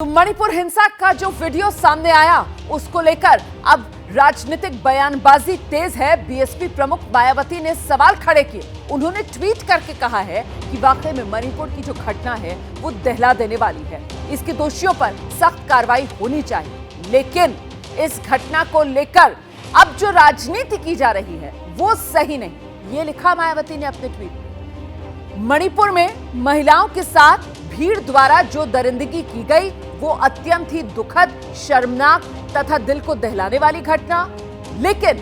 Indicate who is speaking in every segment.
Speaker 1: तो मणिपुर हिंसा का जो वीडियो सामने आया उसको लेकर अब राजनीतिक बयानबाजी तेज है। बीएसपी प्रमुख मायावती ने सवाल खड़े किए। उन्होंने ट्वीट करके कहा है कि वाकई में मणिपुर की जो घटना है वो दहला देने वाली है। इसके दोषियों पर सख्त कार्रवाई होनी चाहिए, लेकिन इस घटना को लेकर अब जो राजनीति की जा रही है वो सही नहीं। ये लिखा मायावती ने अपने ट्वीट में। मणिपुर में महिलाओं के साथ भीड़ द्वारा जो दरिंदगी की गई वो अत्यंत ही दुखद, शर्मनाक तथा दिल को दहलाने वाली घटना। लेकिन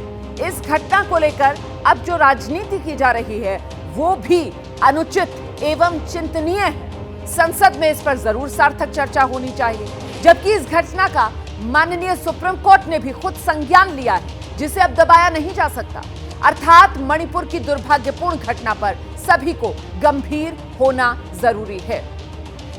Speaker 1: इस घटना को लेकर अब जो राजनीति की जा रही है वो भी अनुचित एवं चिंतनीय है। संसद में इस पर जरूर सार्थक चर्चा होनी चाहिए। जबकि इस घटना का माननीय सुप्रीम कोर्ट ने भी खुद संज्ञान लिया है, जिसे अब दबाया नहीं जा सकता। अर्थात मणिपुर की दुर्भाग्यपूर्ण घटना पर सभी को गंभीर होना जरूरी है।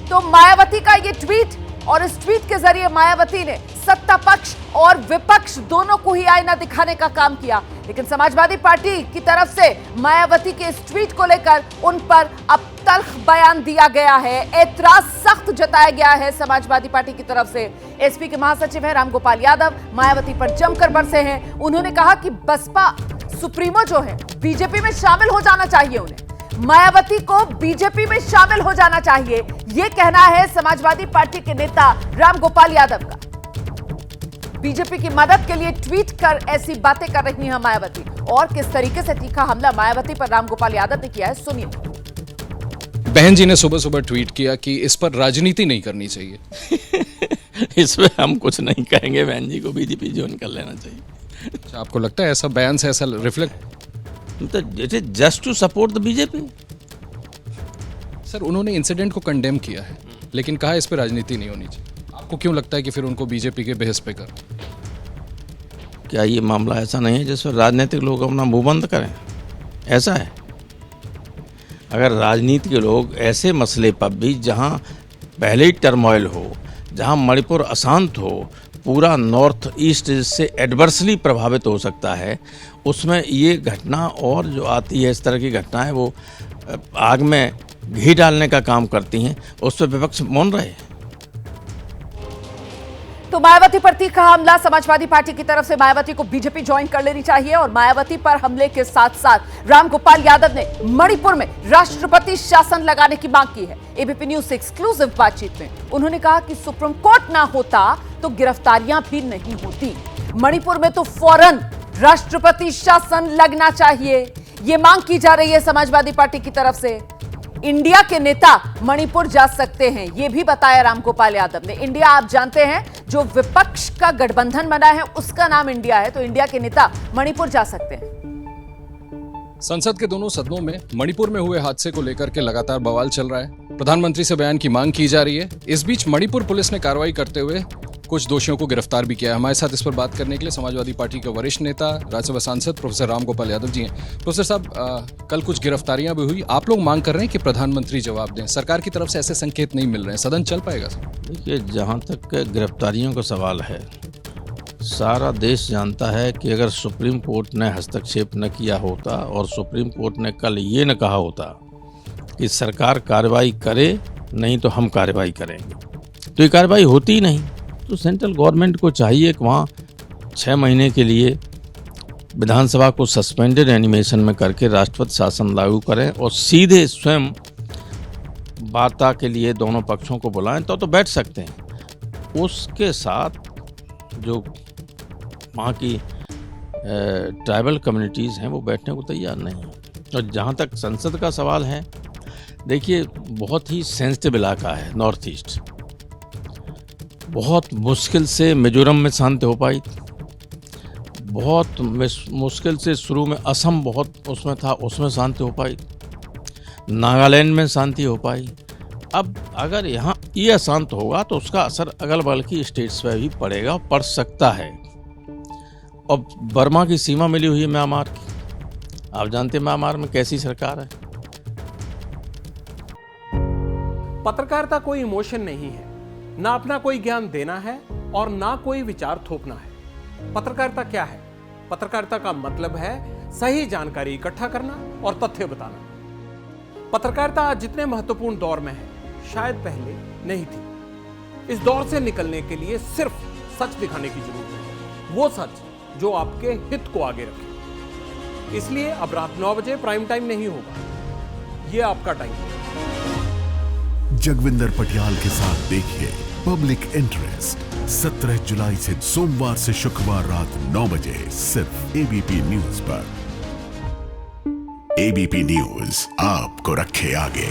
Speaker 1: तो मायावती का ये ट्वीट, और इस ट्वीट के जरिए मायावती ने सत्ता पक्ष और विपक्ष दोनों को ही आईना दिखाने का काम किया। लेकिन समाजवादी पार्टी की तरफ से मायावती के इस ट्वीट को लेकर उन पर अब तल्ख बयान दिया गया है। ऐतराज सख्त जताया गया है समाजवादी पार्टी की तरफ से। एसपी के महासचिव हैं रामगोपाल यादव, मायावती पर जमकर बरसे हैं। उन्होंने कहा कि बसपा सुप्रीमो जो है बीजेपी में शामिल हो जाना चाहिए, उन्हें मायावती को बीजेपी में शामिल हो जाना चाहिए। यह कहना है समाजवादी पार्टी के नेता रामगोपाल यादव का। बीजेपी की मदद के लिए ट्वीट कर ऐसी बातें कर रही हैं मायावती। और किस तरीके से तीखा हमला मायावती पर रामगोपाल यादव ने किया है, सुनिए।
Speaker 2: बहन जी ने सुबह सुबह ट्वीट किया कि इस पर राजनीति नहीं करनी चाहिए।
Speaker 3: इसमें हम कुछ नहीं कहेंगे, बहन जी को बीजेपी ज्वाइन कर लेना चाहिए।
Speaker 2: अच्छा, आपको लगता है ऐसा बयान से ऐसा reflect?
Speaker 3: Just to support the BJP.
Speaker 2: Sir, उन्होंने इंसिडेंट को कंडेम किया है, लेकिन कहा इस पर राजनीति नहीं होनी चाहिए। आपको क्यों लगता है कि फिर उनको बीजेपी के बेहस पे कर?
Speaker 3: क्या ये मामला ऐसा नहीं है जिस पर राजनीतिक लोग अपना मुंह बंद करें? ऐसा है। अगर राजनीति के लोग ऐसे मसले पर भी जहां पहले ही टर्मोइल हो, जहां मणिपुर अशांत हो, पूरा नॉर्थ ईस्ट इससे एडवर्सली प्रभावित हो सकता है, उसमें ये घटना और जो आती है इस तरह की घटनाएं वो आग में घी डालने का काम करती हैं, उस पर विपक्ष मौन रहे।
Speaker 1: तो मायावती पर तीखा हमला। समाजवादी पार्टी की तरफ से मायावती को बीजेपी ज्वाइन कर लेनी चाहिए। और मायावती पर हमले के साथ साथ रामगोपाल यादव ने मणिपुर में राष्ट्रपति शासन लगाने की मांग की है। एबीपी न्यूज से एक्सक्लूसिव बातचीत में उन्होंने कहा कि सुप्रीम कोर्ट ना होता तो गिरफ्तारियां भी नहीं होती। मणिपुर में तो फौरन राष्ट्रपति शासन लगना चाहिए, यह मांग की जा रही है समाजवादी पार्टी की तरफ से। इंडिया के नेता मणिपुर जा सकते हैं, यह भी बताया रामगोपाल यादव ने। इंडिया, आप जानते हैं, जो विपक्ष का गठबंधन बना है उसका नाम इंडिया है, तो इंडिया के नेता मणिपुर जा सकते हैं।
Speaker 2: संसद के दोनों सदनों में मणिपुर में हुए हादसे को लेकर के लगातार बवाल चल रहा है। प्रधानमंत्री से बयान की मांग की जा रही है। इस बीच मणिपुर पुलिस ने कार्रवाई करते हुए कुछ दोषियों को गिरफ्तार भी किया है। हमारे साथ इस पर बात करने के लिए समाजवादी पार्टी के वरिष्ठ नेता, राज्यसभा सांसद प्रोफेसर रामगोपाल यादव जी हैं। प्रोफेसर साहब, कल कुछ गिरफ्तारियां भी हुई। आप लोग मांग कर रहे हैं कि प्रधानमंत्री जवाब दें। सरकार की तरफ से ऐसे संकेत नहीं मिल रहे हैं, सदन चल पाएगा?
Speaker 3: देखिए, जहाँ तक गिरफ्तारियों का सवाल है, सारा देश जानता है कि अगर सुप्रीम कोर्ट ने हस्तक्षेप न किया होता और सुप्रीम कोर्ट ने कल ये न कहा होता कि सरकार कार्रवाई करे, नहीं तो हम कार्रवाई करेंगे, तो ये कार्रवाई होती ही नहीं। तो सेंट्रल गवर्नमेंट को चाहिए कि वहाँ 6 महीने के लिए विधानसभा को सस्पेंडेड एनिमेशन में करके राष्ट्रपति शासन लागू करें और सीधे स्वयं वार्ता के लिए दोनों पक्षों को बुलाएं, तो बैठ सकते हैं। उसके साथ जो वहाँ की ट्राइबल कम्युनिटीज़ हैं वो बैठने को तैयार नहीं हैं। और जहाँ तक संसद का सवाल है, देखिए, बहुत ही सेंसिटिव इलाका है नॉर्थ ईस्ट। बहुत मुश्किल से मिजोरम में शांति हो पाई, बहुत मुश्किल से शुरू में असम बहुत उसमें था, उसमें शांति हो पाई, नागालैंड में शांति हो पाई। अब अगर यहाँ ये अशांत होगा तो उसका असर अगल बगल की स्टेट्स पर भी पड़ेगा, पड़ सकता है। और बर्मा की सीमा मिली हुई है म्यांमार की, आप जानते हैं म्यांमार में कैसी सरकार है।
Speaker 4: पत्रकारिता कोई इमोशन नहीं है, ना अपना कोई ज्ञान देना है और ना कोई विचार थोपना है। पत्रकारिता क्या है? पत्रकारिता का मतलब है सही जानकारी इकट्ठा करना और तथ्य बताना। पत्रकारिता आज जितने महत्वपूर्ण दौर में है, शायद पहले नहीं थी। इस दौर से निकलने के लिए सिर्फ सच दिखाने की जरूरत है, वो सच जो आपके हित को आगे रखे। इसलिए अब रात 9 बजे प्राइम टाइम नहीं होगा, ये आपका टाइम है।
Speaker 5: जगविंदर पटियाल के साथ देखिए पब्लिक इंटरेस्ट 17 जुलाई से सोमवार से शुक्रवार रात 9 बजे सिर्फ एबीपी न्यूज पर। एबीपी न्यूज आपको रखे आगे।